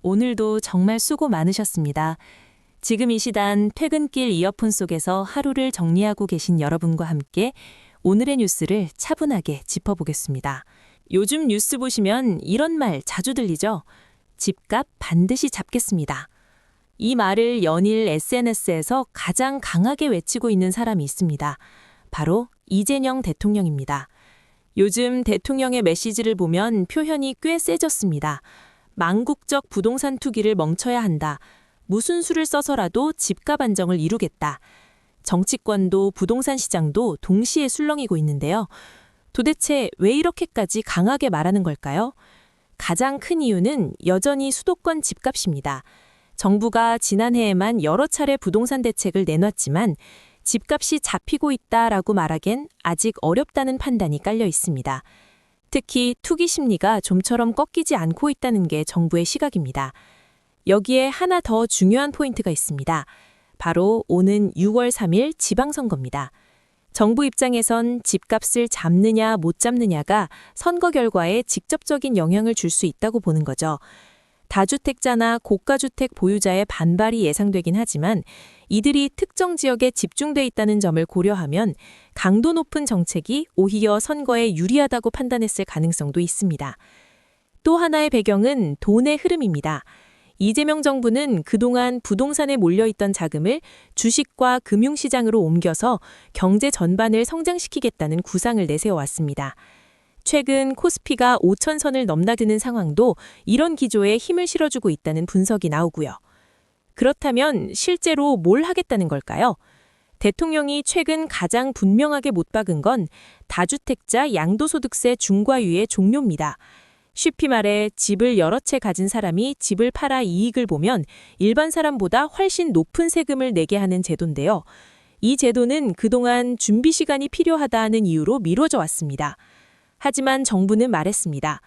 오늘도 정말 수고 많으셨습니다. 지금 이 시단 퇴근길 이어폰 속에서 하루를 정리하고 계신 여러분과 함께 오늘의 뉴스를 차분하게 짚어보겠습니다. 요즘 뉴스 보시면 이런 말 자주 들리죠? 집값 반드시 잡겠습니다. 이 말을 연일 SNS에서 가장 강하게 외치고 있는 사람이 있습니다. 바로 이재명 대통령입니다. 요즘 대통령의 메시지를 보면 표현이 꽤 세졌습니다. 망국적 부동산 투기를 멈춰야 한다. 무슨 수를 써서라도 집값 안정을 이루겠다. 정치권도 부동산 시장도 동시에 술렁이고 있는데요. 도대체 왜 이렇게까지 강하게 말하는 걸까요? 가장 큰 이유는 여전히 수도권 집값입니다. 정부가 지난해에만 여러 차례 부동산 대책을 내놨지만 집값이 잡히고 있다라고 말하기엔 아직 어렵다는 판단이 깔려 있습니다. 특히 투기 심리가 좀처럼 꺾이지 않고 있다는 게 정부의 시각입니다. 여기에 하나 더 중요한 포인트가 있습니다. 바로 오는 6월 3일 지방선거입니다. 정부 입장에선 집값을 잡느냐 못 잡느냐가 선거 결과에 직접적인 영향을 줄 수 있다고 보는 거죠. 다주택자나 고가주택 보유자의 반발이 예상되긴 하지만 이들이 특정 지역에 집중돼 있다는 점을 고려하면 강도 높은 정책이 오히려 선거에 유리하다고 판단했을 가능성도 있습니다. 또 하나의 배경은 돈의 흐름입니다. 이재명 정부는 그동안 부동산에 몰려있던 자금을 주식과 금융시장으로 옮겨서 경제 전반을 성장시키겠다는 구상을 내세워왔습니다. 최근 코스피가 5,000선을 넘나드는 상황도 이런 기조에 힘을 실어주고 있다는 분석이 나오고요. 그렇다면 실제로 뭘 하겠다는 걸까요? 대통령이 최근 가장 분명하게 못 박은 건 다주택자 양도소득세 중과유의 종료입니다. 쉽게 말해 집을 여러 채 가진 사람이 집을 팔아 이익을 보면 일반 사람보다 훨씬 높은 세금을 내게 하는 제도인데요. 이 제도는 그동안 준비 시간이 필요하다는 이유로 미뤄져 왔습니다. 하지만 정부는 말했습니다.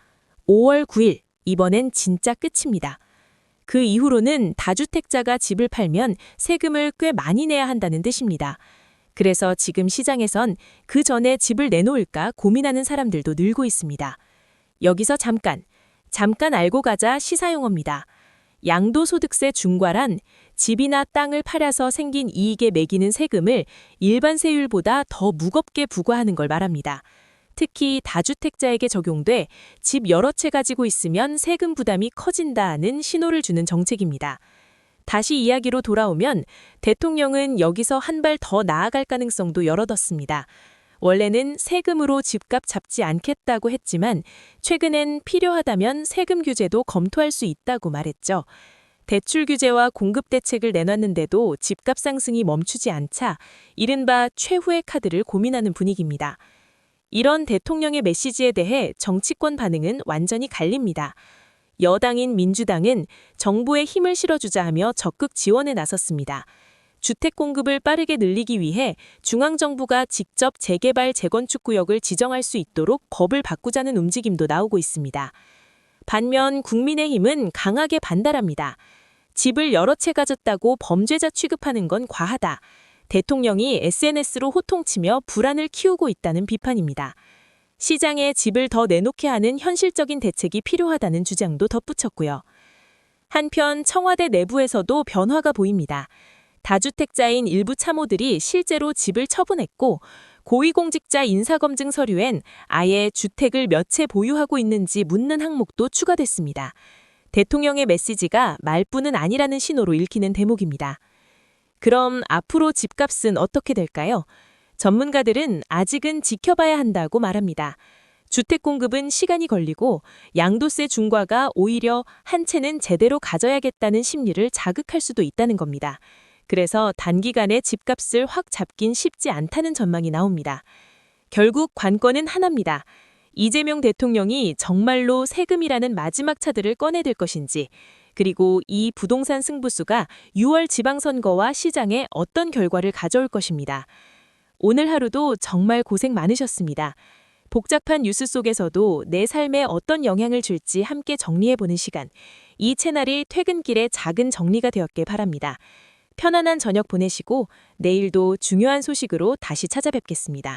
5월 9일, 이번엔 진짜 끝입니다. 그 이후로는 다주택자가 집을 팔면 세금을 꽤 많이 내야 한다는 뜻입니다. 그래서 지금 시장에선 그 전에 집을 내놓을까 고민하는 사람들도 늘고 있습니다. 여기서 잠깐 알고 가자 시사용어입니다. 양도소득세 중과란 집이나 땅을 팔아서 생긴 이익에 매기는 세금을 일반 세율보다 더 무겁게 부과하는 걸 말합니다. 특히 다주택자에게 적용돼 집 여러 채 가지고 있으면 세금 부담이 커진다는 신호를 주는 정책입니다. 다시 이야기로 돌아오면 대통령은 여기서 한 발 더 나아갈 가능성도 열어뒀습니다. 원래는 세금으로 집값 잡지 않겠다고 했지만 최근엔 필요하다면 세금 규제도 검토할 수 있다고 말했죠. 대출 규제와 공급 대책을 내놨는데도 집값 상승이 멈추지 않자 이른바 최후의 카드를 고민하는 분위기입니다. 이런 대통령의 메시지에 대해 정치권 반응은 완전히 갈립니다. 여당인 민주당은 정부에 힘을 실어주자 하며 적극 지원에 나섰습니다. 주택 공급을 빠르게 늘리기 위해 중앙정부가 직접 재개발 재건축 구역을 지정할 수 있도록 법을 바꾸자는 움직임도 나오고 있습니다. 반면 국민의힘은 강하게 반발합니다. 집을 여러 채 가졌다고 범죄자 취급하는 건 과하다. 대통령이 SNS로 호통치며 불안을 키우고 있다는 비판입니다. 시장에 집을 더 내놓게 하는 현실적인 대책이 필요하다는 주장도 덧붙였고요. 한편 청와대 내부에서도 변화가 보입니다. 다주택자인 일부 참모들이 실제로 집을 처분했고 고위공직자 인사검증 서류엔 아예 주택을 몇 채 보유하고 있는지 묻는 항목도 추가됐습니다. 대통령의 메시지가 말뿐은 아니라는 신호로 읽히는 대목입니다. 그럼 앞으로 집값은 어떻게 될까요? 전문가들은 아직은 지켜봐야 한다고 말합니다. 주택 공급은 시간이 걸리고 양도세 중과가 오히려 한 채는 제대로 가져야겠다는 심리를 자극할 수도 있다는 겁니다. 그래서 단기간에 집값을 확 잡긴 쉽지 않다는 전망이 나옵니다. 결국 관건은 하나입니다. 이재명 대통령이 정말로 세금이라는 마지막 차들을 꺼내들 것인지, 그리고 이 부동산 승부수가 6월 지방선거와 시장에 어떤 결과를 가져올 것입니다. 오늘 하루도 정말 고생 많으셨습니다. 복잡한 뉴스 속에서도 내 삶에 어떤 영향을 줄지 함께 정리해보는 시간. 이 채널이 퇴근길에 작은 정리가 되었길 바랍니다. 편안한 저녁 보내시고 내일도 중요한 소식으로 다시 찾아뵙겠습니다.